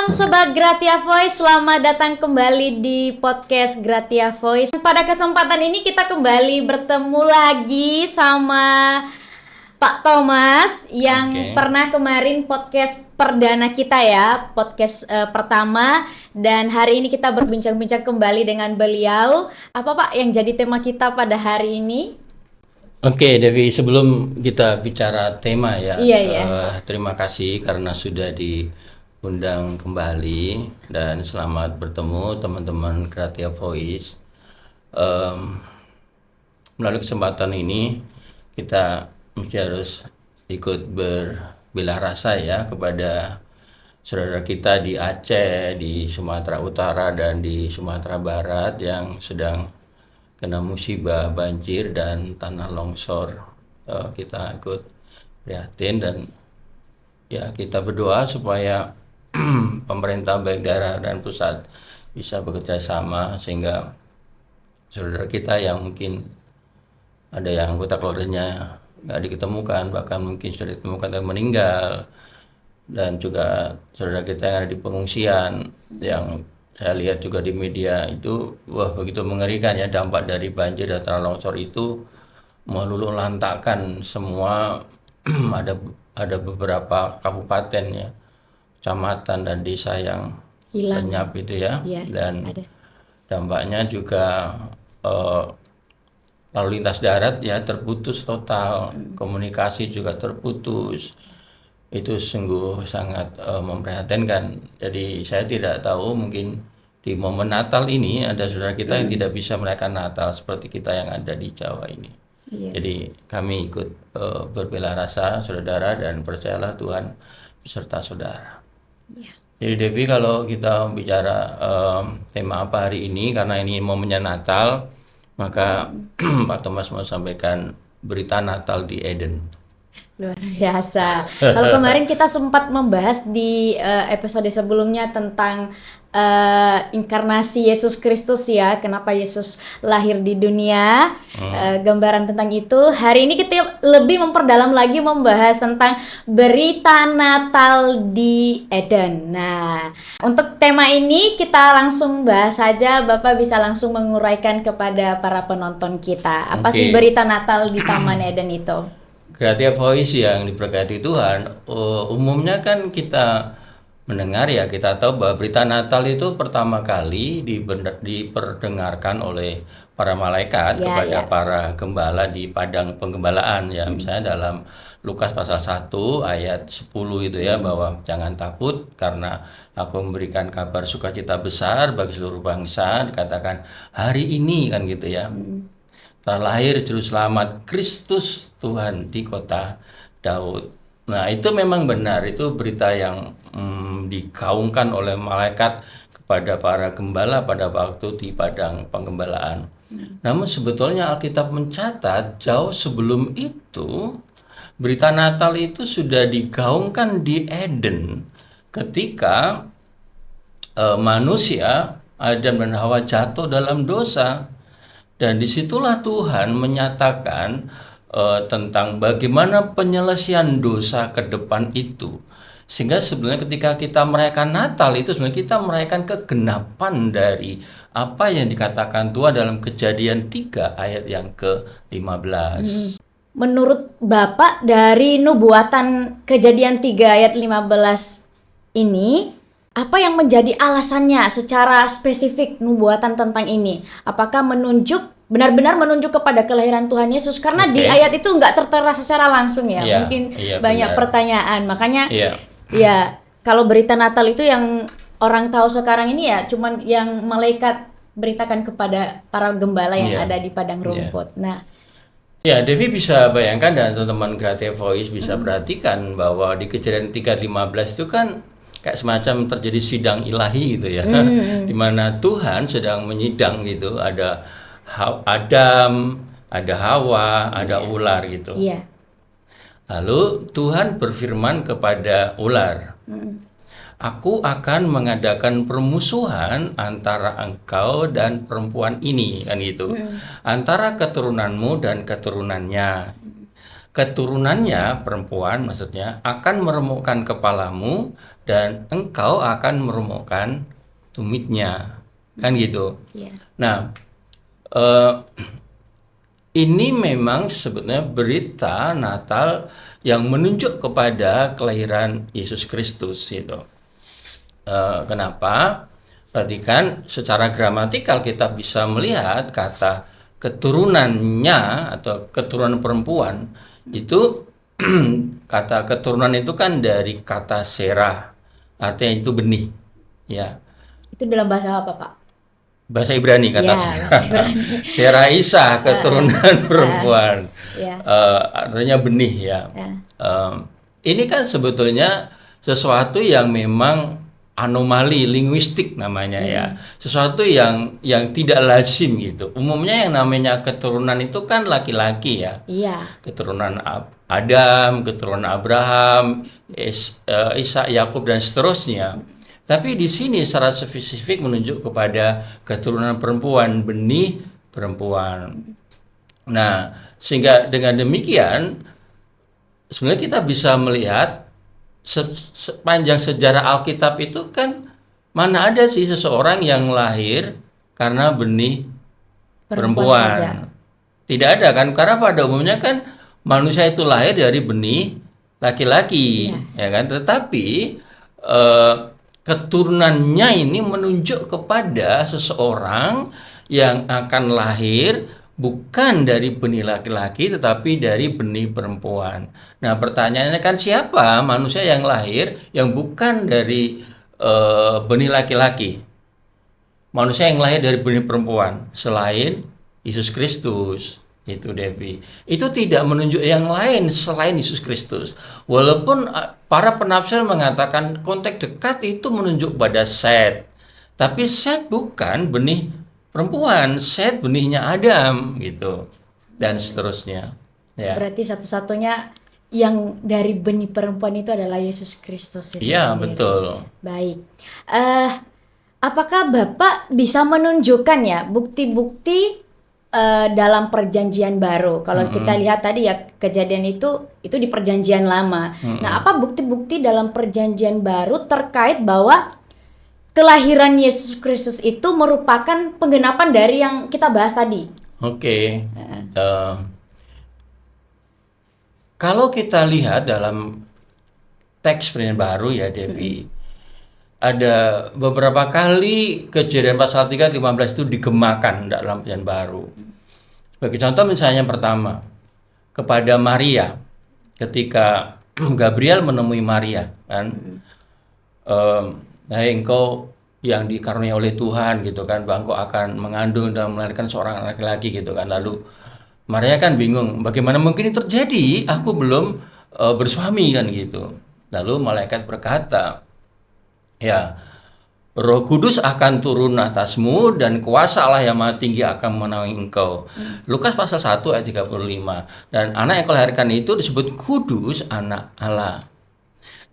Malam Sobat Gratia Voice, selamat datang kembali di podcast Gratia Voice. Pada kesempatan ini kita kembali bertemu lagi sama Pak Thomas yang pernah kemarin podcast perdana kita ya, podcast pertama, dan hari ini kita berbincang-bincang kembali dengan beliau. Apa Pak yang jadi tema kita pada hari ini? Oke, Devi, sebelum kita bicara tema ya, terima kasih karena sudah diundang kembali dan selamat bertemu teman-teman Gratia Voice. Melalui kesempatan ini kita mesti harus ikut berbelah rasa ya kepada saudara kita di Aceh, di Sumatera Utara dan di Sumatera Barat yang sedang kena musibah banjir dan tanah longsor. Kita ikut prihatin dan ya kita berdoa supaya pemerintah baik daerah dan pusat bisa bekerja sama sehingga saudara kita yang mungkin ada yang anggota keluarganya nggak diketemukan, bahkan mungkin sudah ditemukan dan meninggal, dan juga saudara kita yang ada di pengungsian yang saya lihat juga di media itu, wah begitu mengerikan ya, dampak dari banjir dan tanah longsor itu meluluh lantakkan semua. ada beberapa kabupaten ya, kecamatan dan desa yang lenyap itu ya, dan dampaknya juga lalu lintas darat ya terputus total, komunikasi juga terputus. Itu sungguh sangat memprihatinkan. Jadi saya tidak tahu, mungkin di momen Natal ini ada saudara kita yang tidak bisa merayakan Natal seperti kita yang ada di Jawa ini. Jadi kami ikut berbela rasa saudara, dan percayalah Tuhan beserta saudara. Jadi Devi, kalau kita bicara tema apa hari ini, karena ini momennya Natal, maka Pak Thomas mau sampaikan berita Natal di Eden. Luar biasa. Kalau kemarin kita sempat membahas di episode sebelumnya tentang inkarnasi Yesus Kristus ya, kenapa Yesus lahir di dunia, gambaran tentang itu. Hari ini kita lebih memperdalam lagi membahas tentang berita Natal di Eden. Nah, untuk tema ini kita langsung bahas saja, Bapak bisa langsung menguraikan kepada para penonton kita. Apa sih berita Natal di Taman Eden itu? Gratia Voice yang diberkati Tuhan, umumnya kan kita mendengar ya, kita tahu bahwa berita Natal itu pertama kali diperdengarkan oleh para malaikat kepada para gembala di padang penggembalaan ya. Misalnya dalam Lukas pasal 1 ayat 10 itu ya, bahwa jangan takut karena aku memberikan kabar sukacita besar bagi seluruh bangsa, dikatakan hari ini kan gitu ya. Telah lahir juru selamat Kristus Tuhan di kota Daud. Nah itu memang benar, itu berita yang digaungkan oleh malaikat kepada para gembala pada waktu di padang penggembalaan. Namun sebetulnya Alkitab mencatat jauh sebelum itu berita Natal itu sudah digaungkan di Eden ketika manusia Adam dan Hawa jatuh dalam dosa. Dan disitulah Tuhan menyatakan tentang bagaimana penyelesaian dosa ke depan itu. Sehingga sebenarnya ketika kita merayakan Natal itu sebenarnya kita merayakan kegenapan dari apa yang dikatakan Tuhan dalam Kejadian 3 ayat yang ke-15. Menurut Bapak dari nubuatan Kejadian 3 ayat 15 ini, apa yang menjadi alasannya secara spesifik nubuatan tentang ini? Apakah benar-benar menunjuk kepada kelahiran Tuhan Yesus? Karena di ayat itu nggak tertera secara langsung ya. Mungkin banyak pertanyaan. Makanya ya kalau berita Natal itu yang orang tahu sekarang ini ya cuman yang malaikat beritakan kepada para gembala yang ada di padang rumput. Nah, ya, Devi bisa bayangkan dan teman-teman Gratia Voice bisa perhatikan bahwa di Kejadian 3:15 itu kan kayak semacam terjadi sidang ilahi gitu ya, di mana Tuhan sedang menyidang gitu, ada Adam, ada Hawa, ada ular gitu. Lalu Tuhan berfirman kepada ular, aku akan mengadakan permusuhan antara engkau dan perempuan ini, kan gitu, antara keturunanmu dan keturunannya. keturunannya perempuan maksudnya akan meremukkan kepalamu dan engkau akan meremukkan tumitnya, kan gitu. Iya. Nah, eh, ini memang sebetulnya berita Natal yang menunjuk kepada kelahiran Yesus Kristus gitu. Kenapa? Perhatikan secara gramatikal kita bisa melihat kata keturunannya atau keturunan perempuan itu kata keturunan itu kan dari kata serah, artinya itu benih, ya. Itu dalam bahasa apa, Pak? Bahasa Ibrani kata Ya, bahasa Ibrani. Serah Isa, keturunan perempuan. Ya. Artinya benih ya. Ya. Ini kan sebetulnya sesuatu yang memang anomali linguistik namanya ya. Sesuatu yang tidak lazim gitu. Umumnya yang namanya keturunan itu kan laki-laki ya. Iya. Keturunan Adam, keturunan Abraham, Ishak, Yakub dan seterusnya. Tapi di sini secara spesifik menunjuk kepada keturunan perempuan, benih perempuan. Nah, sehingga dengan demikian sebenarnya kita bisa melihat sepanjang sejarah Alkitab itu kan mana ada sih seseorang yang lahir karena benih Perempuan saja. perempuan. Tidak ada kan, karena pada umumnya kan manusia itu lahir dari benih laki-laki, ya kan. Tetapi keturunannya ini menunjuk kepada seseorang yang akan lahir bukan dari benih laki-laki tetapi dari benih perempuan. Nah, pertanyaannya kan siapa manusia yang lahir yang bukan dari benih laki-laki? Manusia yang lahir dari benih perempuan selain Yesus Kristus. Itu Devi. Itu tidak menunjuk yang lain selain Yesus Kristus. Walaupun para penafsir mengatakan konteks dekat itu menunjuk pada Set. Tapi Set bukan benih perempuan, Set benihnya Adam gitu. Dan seterusnya. Ya. Berarti satu-satunya yang dari benih perempuan itu adalah Yesus Kristus itu Iya, sendiri. betul. Baik. Apakah Bapak bisa menunjukkan ya bukti-bukti dalam perjanjian baru? Kalau kita lihat tadi ya kejadian itu di perjanjian lama. Nah, apa bukti-bukti dalam perjanjian baru terkait bahwa kelahiran Yesus Kristus itu merupakan penggenapan dari yang kita bahas tadi? Oke. Kalau kita lihat dalam teks perjanjian baru ya Devi, ada beberapa kali kejadian pasal 3:15 itu digemakan dalam perjanjian baru. Sebagai contoh misalnya yang pertama, kepada Maria ketika Gabriel menemui Maria kan, nah engkau yang dikaruniai oleh Tuhan gitu kan, bahwa engkau akan mengandung dan melahirkan seorang laki-laki gitu kan. Lalu Maria kan bingung, bagaimana mungkin ini terjadi? Aku belum bersuami kan gitu. Lalu malaikat berkata, ya, Roh Kudus akan turun atasmu dan kuasa Allah yang Maha Tinggi akan menaungi engkau. Lukas pasal 1 ayat 35. Dan anak yang kau lahirkan itu disebut kudus, anak Allah.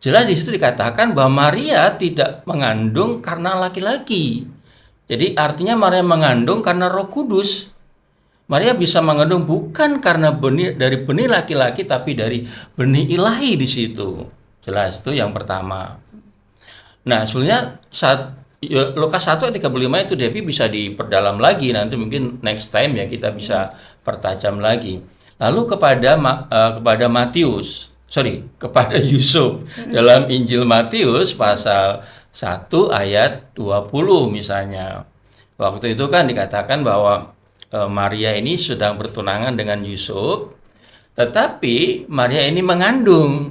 Jelas di situ dikatakan bahwa Maria tidak mengandung karena laki-laki. Jadi artinya Maria mengandung karena Roh Kudus. Maria bisa mengandung bukan karena dari benih laki-laki tapi dari benih ilahi di situ. Jelas itu yang pertama. Nah, sebenarnya Lukas 1 ayat 35 itu Devi bisa diperdalam lagi, nanti mungkin next time ya kita bisa pertajam lagi. Lalu kepada Yusuf dalam Injil Matius pasal 1 ayat 20 misalnya. Waktu itu kan dikatakan bahwa Maria ini sedang bertunangan dengan Yusuf, tetapi Maria ini mengandung.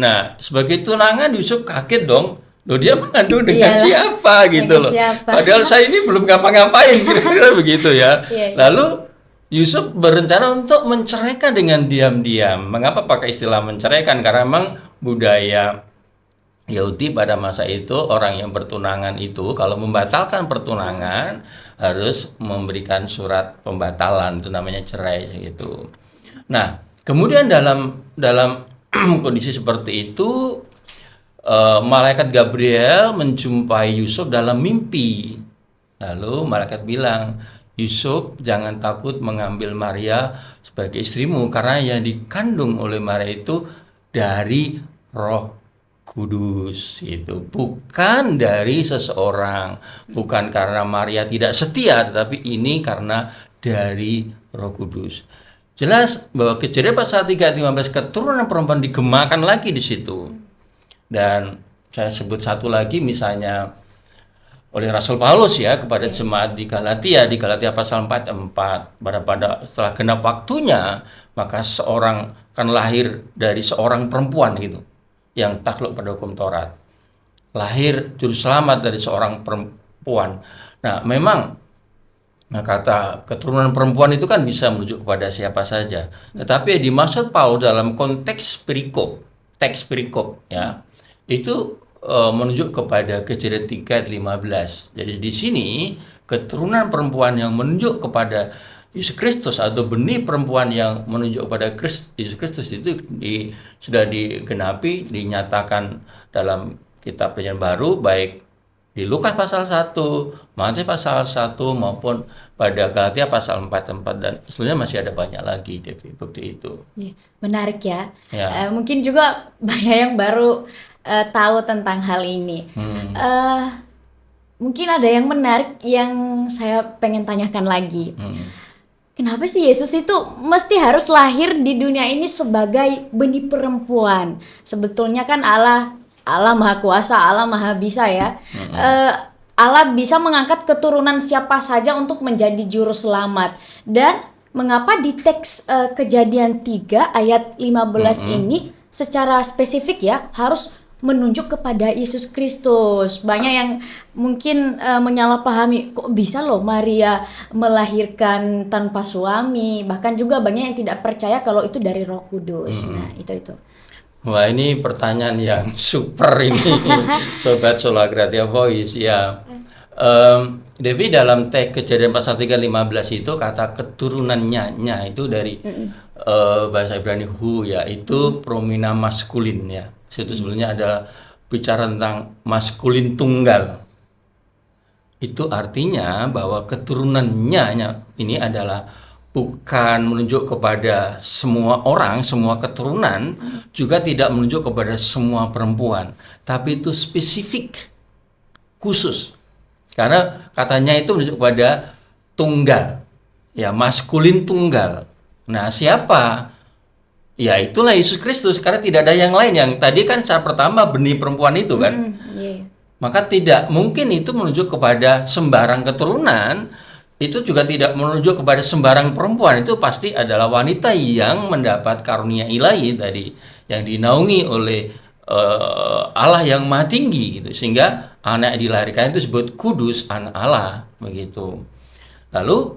Nah, sebagai tunangan Yusuf kaget dong. Loh, dia mengandung dengan siapa gitu loh. Padahal saya ini belum ngapa-ngapain, kira-kira begitu ya. Lalu Yusuf berencana untuk menceraikan dengan diam-diam. Mengapa pakai istilah menceraikan? Karena memang budaya Yahudi pada masa itu orang yang bertunangan itu kalau membatalkan pertunangan harus memberikan surat pembatalan, itu namanya cerai gitu. Nah, kemudian dalam kondisi seperti itu malaikat Gabriel menjumpai Yusuf dalam mimpi. Lalu malaikat bilang, Yusuf, jangan takut mengambil Maria sebagai istrimu, karena yang dikandung oleh Maria itu dari Roh Kudus, itu bukan dari seseorang, bukan karena Maria tidak setia, tetapi ini karena dari Roh Kudus. Jelas bahwa Kejadian pasal 3 ayat 15, keturunan perempuan digemakan lagi di situ. Dan saya sebut satu lagi, misalnya oleh Rasul Paulus ya kepada jemaat di Galatia pasal 4 pada setelah genap waktunya, maka seorang akan lahir dari seorang perempuan gitu yang takluk pada hukum Taurat. Lahir juru selamat dari seorang perempuan. Nah, memang kata keturunan perempuan itu kan bisa merujuk kepada siapa saja. Tetapi dimaksud Paulus dalam konteks teks perikop ya. Itu menunjuk kepada Kejadian 3 ayat 15. Jadi di sini keturunan perempuan yang menunjuk kepada Yesus Kristus atau benih perempuan yang menunjuk kepada Yesus Kristus itu sudah digenapi, dinyatakan dalam kitab Perjanjian Baru, baik di Lukas pasal 1, Matius pasal 1 maupun pada Galatia pasal 4 dan sebenarnya masih ada banyak lagi bukti itu. Menarik ya. Ya. Mungkin juga banyak yang baru tahu tentang hal ini. Mungkin ada yang menarik yang saya pengen tanyakan lagi. Kenapa sih Yesus itu mesti harus lahir di dunia ini sebagai benih perempuan? Sebetulnya kan Allah Maha Kuasa, Allah Maha Bisa ya. Allah bisa mengangkat keturunan siapa saja untuk menjadi juru selamat. Dan mengapa di teks Kejadian 3 ayat 15 ini secara spesifik ya harus menunjuk kepada Yesus Kristus? Banyak yang mungkin menyalahpahami, kok bisa loh Maria melahirkan tanpa suami, bahkan juga banyak yang tidak percaya kalau itu dari Roh Kudus. Nah, itu. Wah, ini pertanyaan yang super ini, Sobat Sola Gratia Voice ya. Devi dalam teks Kejadian pasal 3:15 itu kata keturunannya itu dari bahasa Ibrani hu ya, itu promina maskulin ya. Itu sebenarnya adalah bicara tentang maskulin tunggal. Itu artinya bahwa keturunannya ini adalah bukan menunjuk kepada semua orang, semua keturunan, juga tidak menunjuk kepada semua perempuan, tapi itu spesifik, khusus. Karena katanya itu menunjuk kepada tunggal, ya maskulin tunggal. Nah, siapa? Ya itulah Yesus Kristus, karena tidak ada yang lain. Yang tadi kan secara pertama benih perempuan itu kan. Maka tidak mungkin itu menunjuk kepada sembarang keturunan, itu juga tidak menunjuk kepada sembarang perempuan. Itu pasti adalah wanita yang mendapat karunia ilahi tadi, yang dinaungi oleh Allah yang Maha Tinggi gitu. Sehingga anak yang dilahirkan itu disebut kudus, anak Allah begitu. Lalu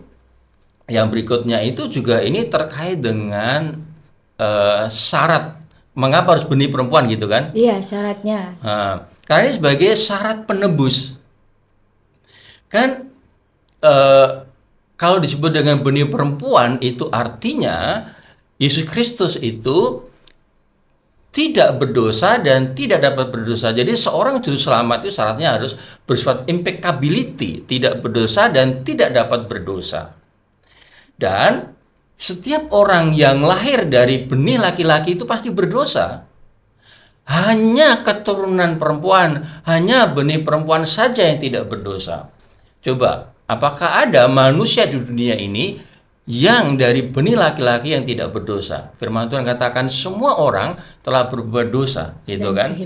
yang berikutnya itu juga ini terkait dengan syarat mengapa harus benih perempuan gitu kan? Iya, syaratnya. Nah, karena ini sebagai syarat penebus. Kan kalau disebut dengan benih perempuan itu artinya Yesus Kristus itu tidak berdosa dan tidak dapat berdosa. Jadi seorang juru selamat itu syaratnya harus bersifat impeccability, tidak berdosa dan tidak dapat berdosa. Dan setiap orang yang lahir dari benih laki-laki itu pasti berdosa. Hanya keturunan perempuan, hanya benih perempuan saja yang tidak berdosa. Coba, apakah ada manusia di dunia ini yang dari benih laki-laki yang tidak berdosa? Firman Tuhan katakan semua orang telah berbuat dosa, gitu kan?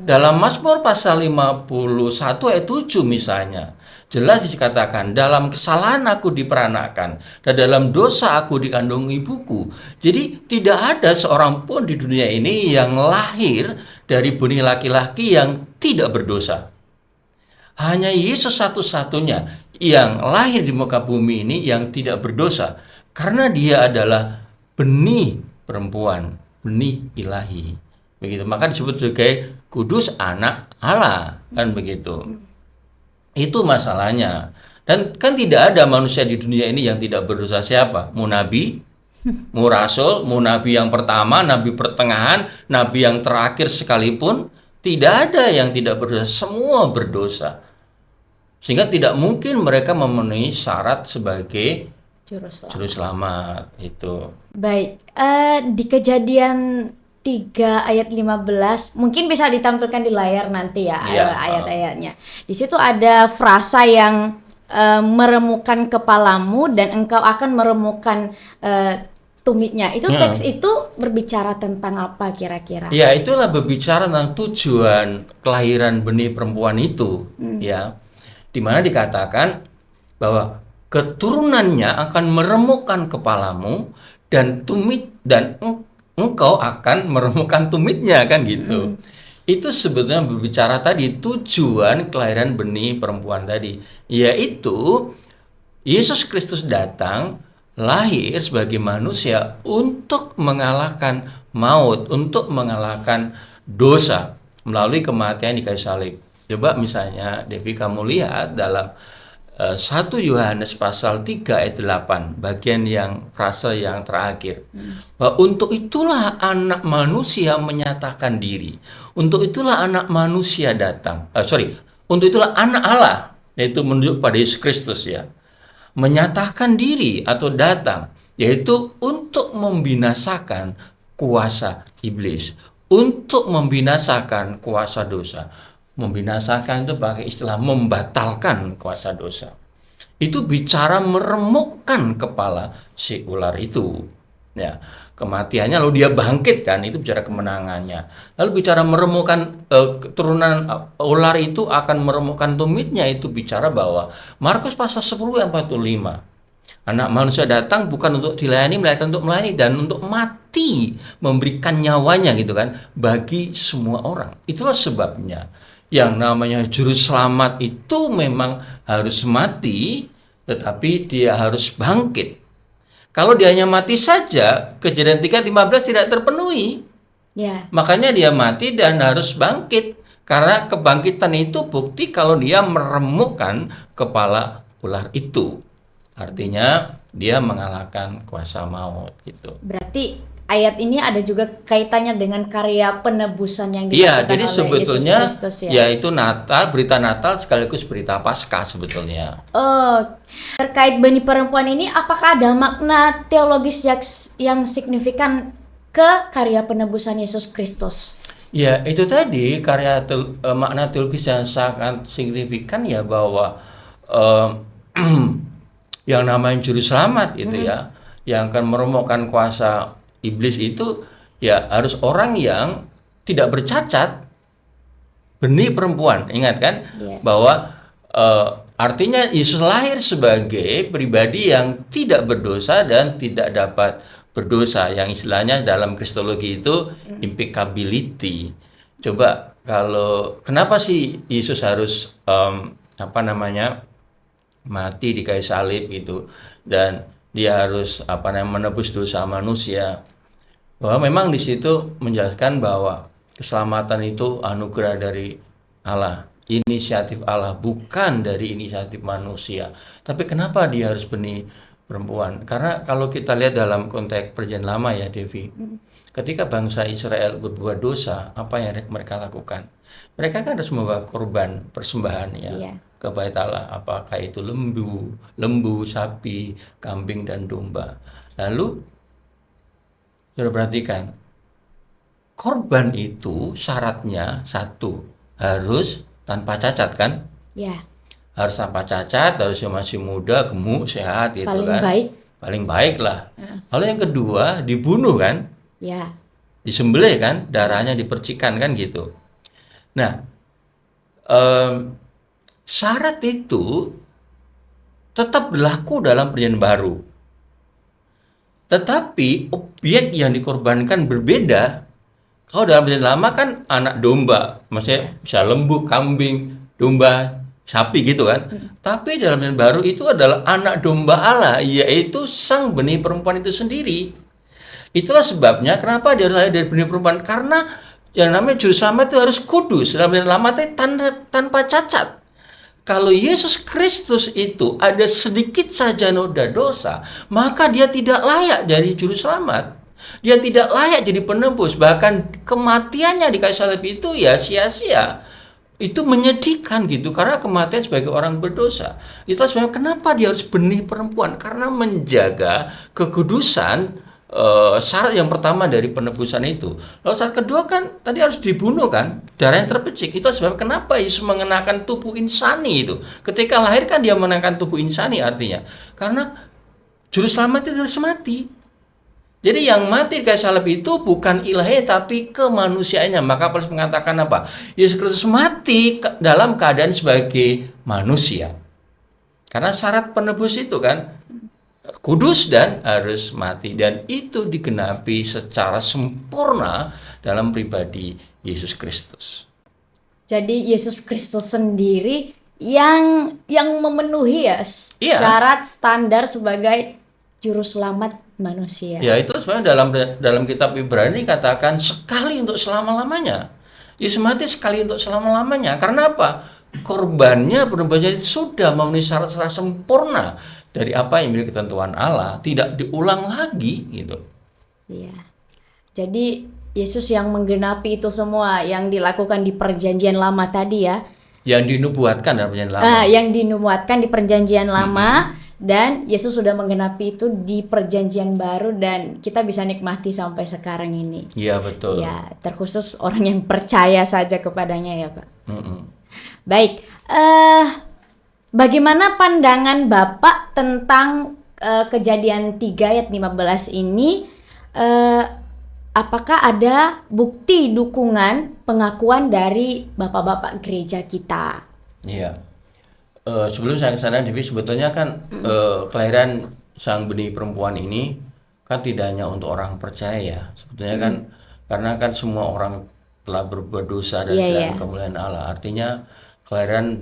Dalam Mazmur pasal 51 ayat 7 misalnya, jelas dikatakan, dalam kesalahan aku diperanakan dan dalam dosa aku dikandung ibuku. Jadi tidak ada seorang pun di dunia ini yang lahir dari benih laki-laki yang tidak berdosa. Hanya Yesus satu-satunya yang lahir di muka bumi ini yang tidak berdosa, karena dia adalah benih perempuan, benih ilahi. Begitu, maka disebut sebagai kudus anak Allah, kan begitu. Itu masalahnya. Dan kan tidak ada manusia di dunia ini yang tidak berdosa. Siapa? Mau nabi, mau rasul, mau nabi yang pertama, nabi pertengahan, nabi yang terakhir sekalipun, tidak ada yang tidak berdosa. Semua berdosa. Sehingga tidak mungkin mereka memenuhi syarat sebagai Juru selamat. juru selamat itu. Baik, di Kejadian 3 ayat 15 mungkin bisa ditampilkan di layar nanti ya, Iya. ayat-ayatnya. Di situ ada frasa yang meremukkan kepalamu dan engkau akan meremukkan tumitnya. Itu teks itu berbicara tentang apa kira-kira? Ya, itulah berbicara tentang tujuan kelahiran benih perempuan itu, ya. Di mana dikatakan bahwa keturunannya akan meremukkan kepalamu dan engkau akan meremukkan tumitnya, kan gitu. Itu sebetulnya berbicara tadi tujuan kelahiran benih perempuan tadi, yaitu Yesus Kristus datang lahir sebagai manusia untuk mengalahkan maut, untuk mengalahkan dosa melalui kematian di kayu salib. Coba misalnya Devi kamu lihat dalam 1 Yohanes pasal 3 ayat 8, bagian yang frase yang terakhir. Bahwa untuk itulah anak manusia menyatakan diri. Untuk itulah anak manusia datang. Untuk itulah anak Allah, yaitu menunjuk pada Yesus Kristus ya. Menyatakan diri atau datang, yaitu untuk membinasakan kuasa iblis, untuk membinasakan kuasa dosa. Membinasakan itu pakai istilah membatalkan kuasa dosa. Itu bicara meremukkan kepala si ular itu. Ya, kematiannya lalu dia bangkit, kan, itu bicara kemenangannya. Lalu bicara meremukkan keturunan ular itu akan meremukkan tumitnya, itu bicara bahwa Markus pasal 10 ayat 45. Anak manusia datang bukan untuk dilayani, melainkan untuk melayani dan untuk mati, memberikan nyawanya gitu kan, bagi semua orang. Itulah sebabnya yang namanya juru selamat itu memang harus mati, tetapi dia harus bangkit. Kalau dia hanya mati saja, Kejadian 3:15 tidak terpenuhi. Ya. Makanya dia mati dan harus bangkit. Karena kebangkitan itu bukti kalau dia meremukkan kepala ular itu. Artinya dia mengalahkan kuasa maut gitu. Berarti ayat ini ada juga kaitannya dengan karya penebusan yang Iya, dilakukan jadi oleh sebetulnya Yesus Kristus ya. yaitu Natal, berita Natal sekaligus berita Paskah sebetulnya. Oh, terkait benih perempuan ini, apakah ada makna teologis yang signifikan ke karya penebusan Yesus Kristus? Ya, itu tadi makna teologis yang sangat signifikan ya, bahwa yang namanya juru selamat itu ya, yang akan meremukkan kuasa iblis itu ya harus orang yang tidak bercacat, benih perempuan. Ingat kan, bahwa artinya Yesus lahir sebagai pribadi yang tidak berdosa dan tidak dapat berdosa, yang istilahnya dalam kristologi itu impeccability. Coba kalau kenapa sih Yesus harus mati di kayu salib itu, dan dia harus menebus dosa manusia? Bahwa memang di situ menjelaskan bahwa keselamatan itu anugerah dari Allah, inisiatif Allah, bukan dari inisiatif manusia. Tapi kenapa dia harus benih perempuan? Karena kalau kita lihat dalam konteks Perjanjian Lama ya, Devi, ketika bangsa Israel berbuat dosa, apa yang mereka lakukan? Mereka kan harus membawa korban persembahan ya, ke Bait Allah, apakah itu lembu, sapi, kambing dan domba. Lalu sudah perhatikan, korban itu syaratnya satu, harus tanpa cacat kan? Ya. Harus tanpa cacat, harus masih muda, gemuk, sehat gitu Paling kan. baik. Paling baik lah. Lalu yang kedua, dibunuh kan? Ya. Disembelih kan? Darahnya dipercikan kan gitu. Nah, syarat itu tetap berlaku dalam Perjanjian Baru. Tetapi objek yang dikorbankan berbeda. Kalau dalam Perjanjian Lama kan anak domba, maksudnya bisa lembu, kambing, domba, sapi gitu kan. Tapi dalam Perjanjian Baru itu adalah anak domba Allah, yaitu sang benih perempuan itu sendiri. Itulah sebabnya kenapa dia lahir dari benih perempuan, karena yang namanya juru selamat itu harus kudus. Dalam Perjanjian Lama itu tanpa cacat. Kalau Yesus Kristus itu ada sedikit saja noda dosa, maka dia tidak layak jadi juru selamat. Dia tidak layak jadi penebus. Bahkan kematiannya di kayu salib itu ya sia-sia. itu menyedihkan gitu, karena kematian sebagai orang berdosa itu sebenarnya kenapa dia harus benih perempuan, karena menjaga kekudusan. Syarat yang pertama dari penebusan itu. Lalu syarat kedua kan tadi harus dibunuh kan, darah yang terpecik. Itu sebab kenapa Yesus mengenakan tubuh insani itu. Ketika lahir kan dia mengenakan tubuh insani, artinya karena juru selamat itu harus mati. Jadi yang mati di kayu salib itu bukan ilahi tapi kemanusiaannya. Maka Paulus mengatakan apa? Yesus Kristus mati dalam keadaan sebagai manusia. Karena syarat penebus itu kan kudus dan harus mati, dan itu digenapi secara sempurna dalam pribadi Yesus Kristus. Jadi Yesus Kristus sendiri yang memenuhi ya Iya. syarat standar sebagai juru selamat manusia. Ya, itu sebenarnya dalam kitab Ibrani katakan sekali untuk selama-lamanya. Yesus mati sekali untuk selama-lamanya. Karena apa? Korbannya penebusannya sudah memenuhi syarat-syarat sempurna dari apa yang menjadi ketentuan Allah, tidak diulang lagi gitu. Iya. Jadi Yesus yang menggenapi itu semua yang dilakukan di perjanjian lama tadi ya. Yang dinubuatkan dalam perjanjian lama. Yang dinubuatkan di perjanjian lama dan Yesus sudah menggenapi itu di perjanjian baru dan kita bisa nikmati sampai sekarang ini. Iya, betul. Ya, terkhusus orang yang percaya saja kepadanya ya, Pak. Baik, bagaimana pandangan Bapak tentang Kejadian 3 ayat 15 ini? Apakah ada bukti dukungan pengakuan dari bapak-bapak gereja kita? Iya. Sebelum saya ke sana, Devi, sebetulnya kan kelahiran sang benih perempuan ini kan tidak hanya untuk orang percaya ya. Sebetulnya kan karena kan semua orang telah berbuat dosa dan kehilangan kemuliaan Allah. Artinya kelahiran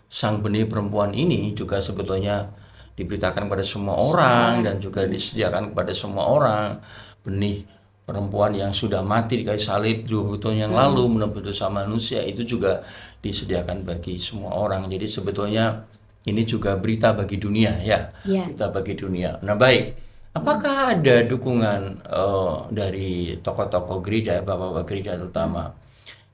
sang benih perempuan ini juga sebetulnya diberitakan kepada semua orang dan juga disediakan kepada semua orang. Benih perempuan yang sudah mati di kayu salib 2000 tahun yang lalu menebus dosa manusia itu juga disediakan bagi semua orang. Jadi sebetulnya ini juga berita bagi dunia ya. Berita bagi dunia. Nah, baik, apakah ada dukungan dari tokoh-tokoh gereja, bapak-bapak gereja terutama?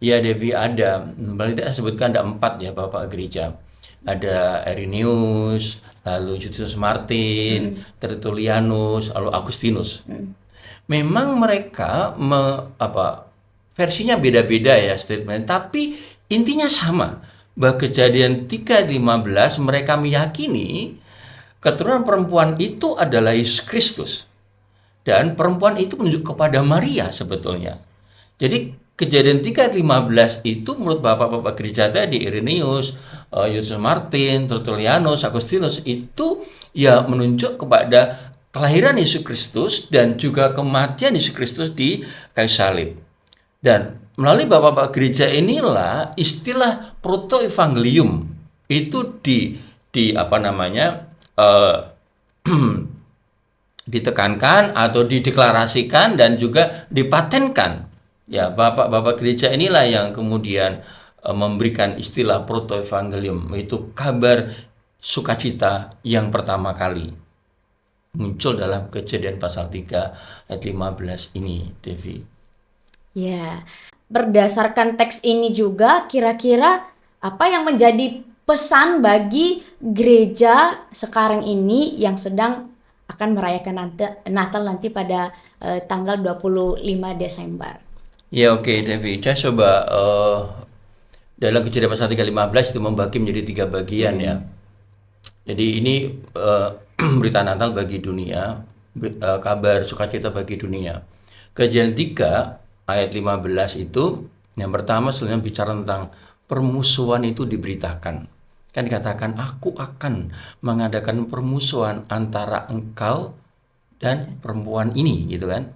Ya, Devi, ada. Paling tidak sebutkan ada 4 ya bapak gereja. Ada Irenaeus, lalu Justinus Martin, Tertullianus, lalu Agustinus. Memang mereka versinya beda-beda ya statement, tapi intinya sama. Bahwa Kejadian 3:15 mereka meyakini keturunan perempuan itu adalah Yesus Kristus. Dan perempuan itu menunjuk kepada Maria sebetulnya. Jadi Kejadian 3:15 itu menurut bapak-bapak gereja tadi, Irenaeus, Justinus Martin, Tertullianus, Agustinus, itu ya menunjuk kepada kelahiran Yesus Kristus dan juga kematian Yesus Kristus di kayu salib. Dan melalui bapak-bapak gereja inilah istilah protoevangelium itu ditekankan atau dideklarasikan dan juga dipatenkan. Ya, bapak-bapak gereja inilah yang kemudian memberikan istilah protoevangelium, yaitu kabar sukacita yang pertama kali muncul dalam Kejadian pasal 3 ayat 15 ini, Devi. Ya, berdasarkan teks ini juga kira-kira apa yang menjadi pesan bagi gereja sekarang ini yang sedang akan merayakan Natal nanti pada tanggal 25 Desember? Ya, oke, Devi. Saya coba dalam Kejadian pasal 3:15 itu membagi menjadi 3 bagian ya. Jadi ini berita Natal bagi dunia, kabar sukacita bagi dunia. Kejadian 3 ayat 15 itu yang pertama sebenarnya bicara tentang permusuhan itu diberitakan. Kan dikatakan, aku akan mengadakan permusuhan antara engkau dan perempuan ini, gitu kan.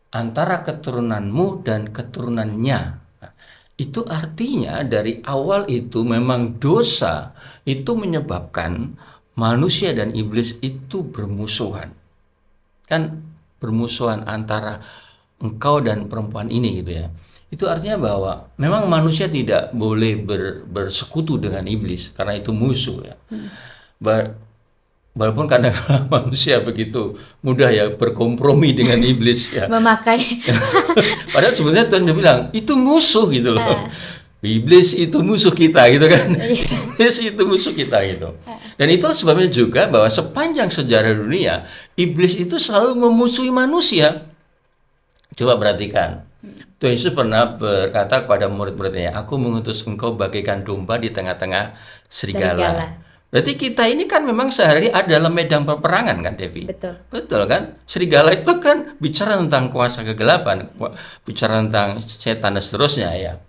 Antara keturunanmu dan keturunannya. Nah, itu artinya dari awal itu memang dosa itu menyebabkan manusia dan iblis itu bermusuhan. Kan bermusuhan antara engkau dan perempuan ini gitu ya. Itu artinya bahwa memang manusia tidak boleh bersekutu dengan iblis karena itu musuh ya. walaupun kadang manusia begitu mudah ya berkompromi dengan iblis ya. Memakai. Padahal sebenarnya Tuhan udah bilang itu musuh gitu loh. Iblis itu musuh kita gitu kan. Iblis itu musuh kita gitu. Dan itulah sebabnya juga bahwa sepanjang sejarah dunia iblis itu selalu memusuhi manusia. Coba perhatikan. Tuhan Yesus pernah berkata kepada murid-muridnya, aku mengutus engkau bagaikan domba di tengah-tengah serigala. Berarti kita ini kan memang sehari dalam medan peperangan kan, Devi? Betul. Betul kan? Serigala itu kan bicara tentang kuasa kegelapan, bicara tentang setan dan seterusnya ya.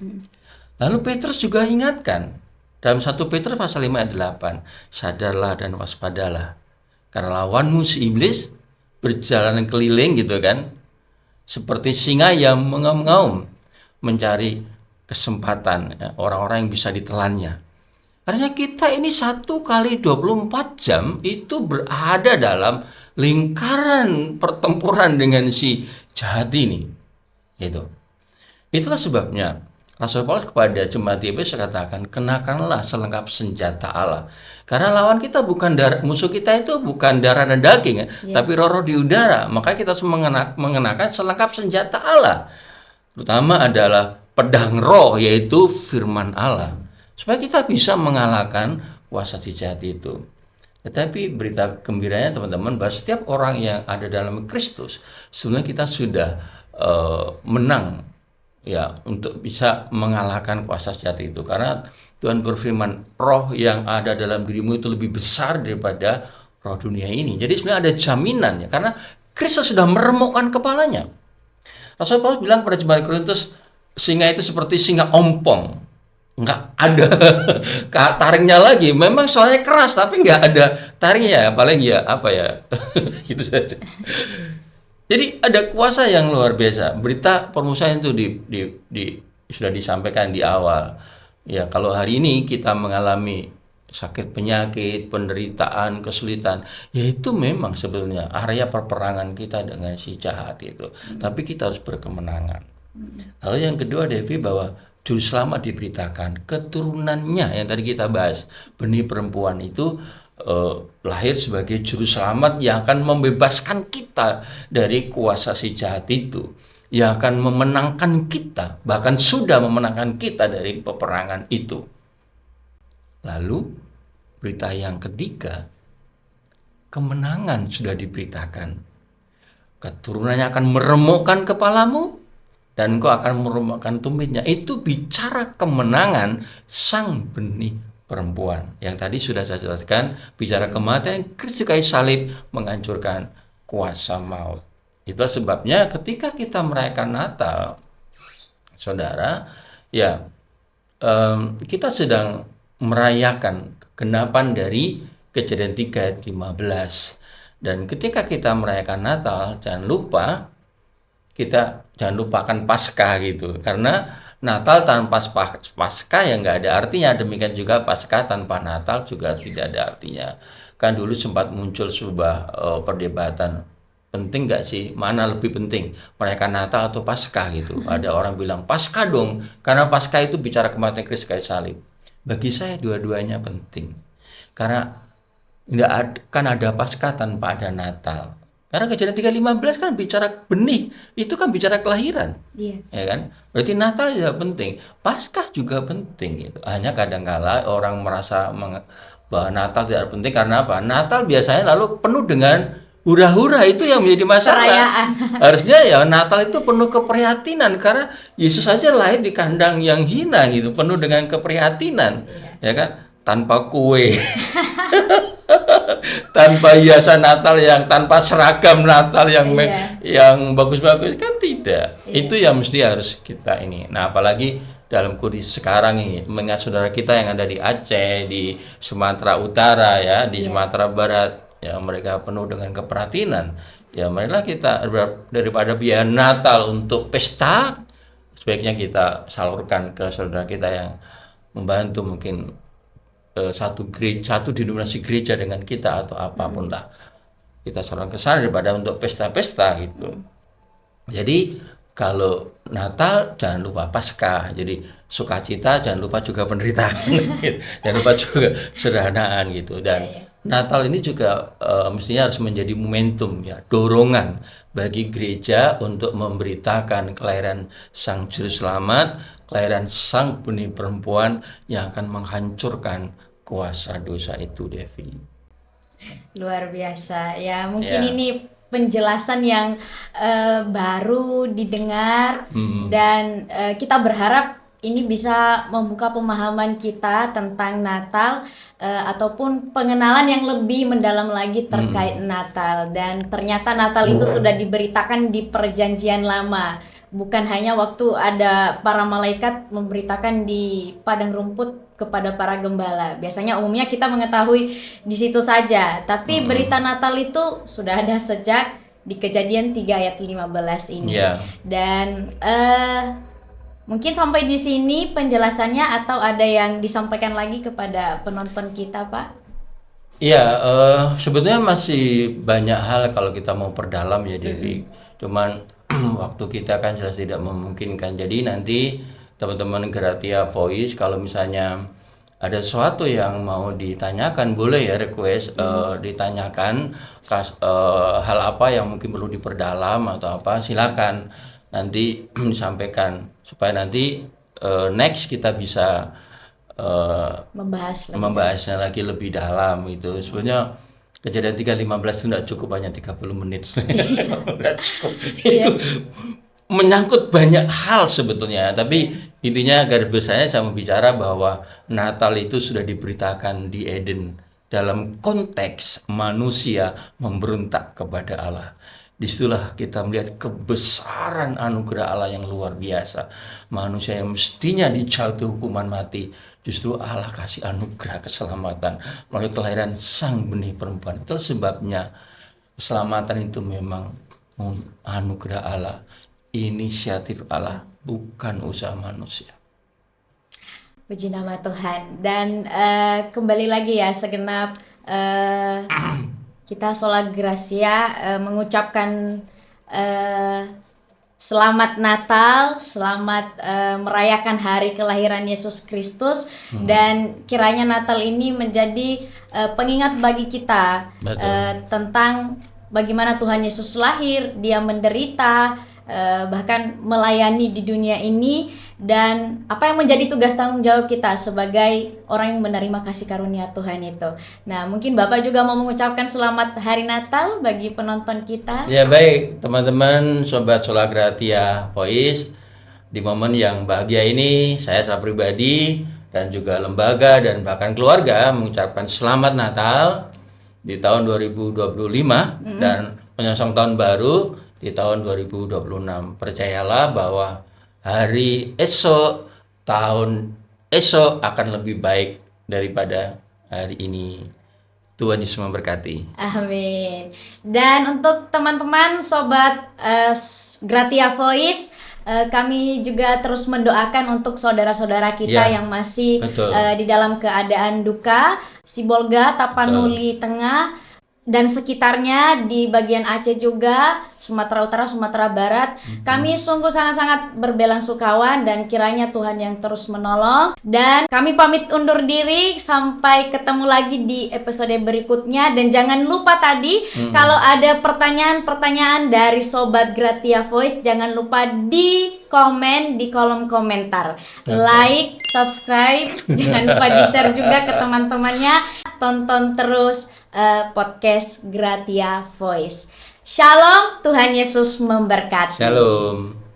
Lalu Petrus juga ingatkan dalam 1 Petrus pasal 5 ayat 8, sadarlah dan waspadalah. Karena lawanmu si iblis berjalan keliling gitu kan, seperti singa yang mengaum-ngaum mencari kesempatan ya, orang-orang yang bisa ditelannya. Artinya kita ini 1 kali 24 jam itu berada dalam lingkaran pertempuran dengan si jahat ini. Itulah sebabnya Rasul Paulus kepada jemaat di Efesus katakan, kenakanlah selengkap senjata Allah. Karena lawan kita bukan musuh kita itu bukan darah dan daging, tapi roh-roh di udara. Maka kita harus mengenakan selengkap senjata Allah. Terutama adalah pedang roh, yaitu firman Allah. Supaya kita bisa mengalahkan kuasa si jahat itu. Tetapi berita gembiranya teman-teman, bahwa setiap orang yang ada dalam Kristus, sebenarnya kita sudah menang ya untuk bisa mengalahkan kuasa jahat itu. Karena Tuhan berfirman, roh yang ada dalam dirimu itu lebih besar daripada roh dunia ini. Jadi sebenarnya ada jaminan ya, karena Kristus sudah meremukkan kepalanya. Rasul Paulus bilang pada jemaat Korintus, singa itu seperti singa ompong, nggak ada taringnya lagi. Memang soalnya keras tapi nggak ada taringnya, paling ya apa ya itu saja. Jadi ada kuasa yang luar biasa. Berita permusuhan itu sudah disampaikan di awal. Ya, kalau hari ini kita mengalami sakit penyakit, penderitaan, kesulitan, ya itu memang sebetulnya area perperangan kita dengan si jahat itu. Tapi kita harus berkemenangan. Lalu yang kedua, Devi, bahwa juru selamat diberitakan, keturunannya yang tadi kita bahas, benih perempuan itu lahir sebagai juru selamat yang akan membebaskan kita dari kuasa si jahat itu, yang akan memenangkan kita, bahkan sudah memenangkan kita dari peperangan itu. Lalu berita yang ketiga, kemenangan sudah diberitakan. Keturunannya akan meremukkan kepalamu dan engkau akan meremukkan tumitnya. Itu bicara kemenangan sang benih perempuan. Yang tadi sudah saya jelaskan, bicara kematian Kristus kayu salib menghancurkan kuasa maut. Itu sebabnya ketika kita merayakan Natal, saudara, ya kita sedang merayakan kegenapan dari Kejadian 3 ayat 15. Dan ketika kita merayakan Natal, jangan lupakan Paskah gitu. Karena Natal tanpa Paskah ya nggak ada artinya. Demikian juga Paskah tanpa Natal juga tidak ada artinya. Kan dulu sempat muncul sebuah perdebatan, penting nggak sih, mana lebih penting, merayakan Natal atau Paskah gitu. Ada orang bilang Paskah dong, karena Paskah itu bicara kematian Kristus kayu salib. Bagi saya dua-duanya penting. Karena kan ada Paskah tanpa ada Natal. Karena Kejadian 3:15 kan bicara benih, itu kan bicara kelahiran. Iya. Ya kan? Berarti Natal juga penting, Paskah juga penting gitu. Hanya kadang-kala orang merasa bahwa Natal tidak penting karena apa? Natal biasanya lalu penuh dengan hura-hura, itu yang menjadi masalah. Perayaan. Harusnya ya Natal itu penuh keprihatinan karena Yesus saja lahir di kandang yang hina gitu, penuh dengan keprihatinan. Ya kan? Tanpa kue. Tanpa hiasan Natal tanpa seragam Natal yang bagus-bagus kan tidak. Itu yang mesti harus kita ini. Nah, apalagi dalam kondisi sekarang ini, mengingat saudara kita yang ada di Aceh, di Sumatera Utara ya, di Sumatera Barat, ya mereka penuh dengan keprihatinan. Ya marilah kita daripada biaya Natal untuk pesta, sebaiknya kita salurkan ke saudara kita yang membantu mungkin satu denominasi gereja dengan kita atau apapun lah, kita salurkan ke sana daripada untuk pesta-pesta gitu. Jadi kalau Natal jangan lupa Paskah, jadi sukacita jangan lupa juga penderitaan, gitu. Jangan lupa juga sederhanaan gitu. Dan Natal ini juga mestinya harus menjadi momentum ya, dorongan bagi gereja untuk memberitakan kelahiran Sang Juru Selamat, kelahiran Sang Benih Perempuan yang akan menghancurkan kuasa dosa itu, Devi. Luar biasa ya, mungkin Ya. ini penjelasan yang baru didengar dan kita berharap ini bisa membuka pemahaman kita tentang Natal ataupun pengenalan yang lebih mendalam lagi terkait Natal. Dan ternyata Natal itu sudah diberitakan di Perjanjian Lama, bukan hanya waktu ada para malaikat memberitakan di padang rumput kepada para gembala. Biasanya umumnya kita mengetahui di situ saja, tapi berita Natal itu sudah ada sejak di Kejadian 3 ayat 15 ini. Ya. Dan mungkin sampai di sini penjelasannya, atau ada yang disampaikan lagi kepada penonton kita, Pak? Iya, sebetulnya masih banyak hal kalau kita mau perdalam ya, Devi. Cuman waktu kita kan jelas tidak memungkinkan. Jadi nanti teman-teman Gratia Voice kalau misalnya ada sesuatu yang mau ditanyakan, boleh ya request ditanyakan hal apa yang mungkin perlu diperdalam atau apa, silakan nanti disampaikan supaya nanti next kita bisa membahasnya lagi lebih dalam. Itu sebenarnya Kejadian 3:15 itu tidak cukup hanya 30 menit. Nggak cukup. Itu menyangkut banyak hal sebetulnya, tapi intinya garis besarnya saya mau bicara bahwa Natal itu sudah diberitakan di Eden dalam konteks manusia memberontak kepada Allah. Disitulah kita melihat kebesaran anugerah Allah yang luar biasa. Manusia yang mestinya dijatuhi hukuman mati, justru Allah kasih anugerah keselamatan melalui kelahiran Sang Benih Perempuan. Itu sebabnya keselamatan itu memang anugerah Allah, inisiatif Allah, bukan usaha manusia. Puji nama Tuhan. Dan kembali lagi ya segenap kita Sola Gracia mengucapkan selamat Natal, selamat merayakan hari kelahiran Yesus Kristus, dan kiranya Natal ini menjadi pengingat bagi kita tentang bagaimana Tuhan Yesus lahir, Dia menderita, bahkan melayani di dunia ini, dan apa yang menjadi tugas tanggung jawab kita sebagai orang yang menerima kasih karunia Tuhan itu. Nah, mungkin Bapak juga mau mengucapkan selamat hari Natal bagi penonton kita. Ya baik, teman-teman Sobat Sola Gratia Voice, di momen yang bahagia ini saya secara pribadi dan juga lembaga dan bahkan keluarga mengucapkan selamat Natal di tahun 2025 dan menyongsong tahun baru di tahun 2026. Percayalah bahwa hari esok, tahun esok akan lebih baik daripada hari ini. Tuhan Yesus memberkati. Amin. Dan untuk teman-teman Sobat Gratia Voice, kami juga terus mendoakan untuk saudara-saudara kita yang masih di dalam keadaan duka, Sibolga, Tapanuli Tengah, dan sekitarnya di bagian Aceh juga, Sumatera Utara, Sumatera Barat. Kami sungguh sangat-sangat berbelasungkawa dan kiranya Tuhan yang terus menolong. Dan kami pamit undur diri, sampai ketemu lagi di episode berikutnya. Dan jangan lupa tadi kalau ada pertanyaan-pertanyaan dari Sobat Gratia Voice, jangan lupa di komen di kolom komentar. Like, subscribe, jangan lupa di-share juga ke teman-temannya. Tonton terus podcast Gratia Voice. Shalom, Tuhan Yesus memberkati. Shalom.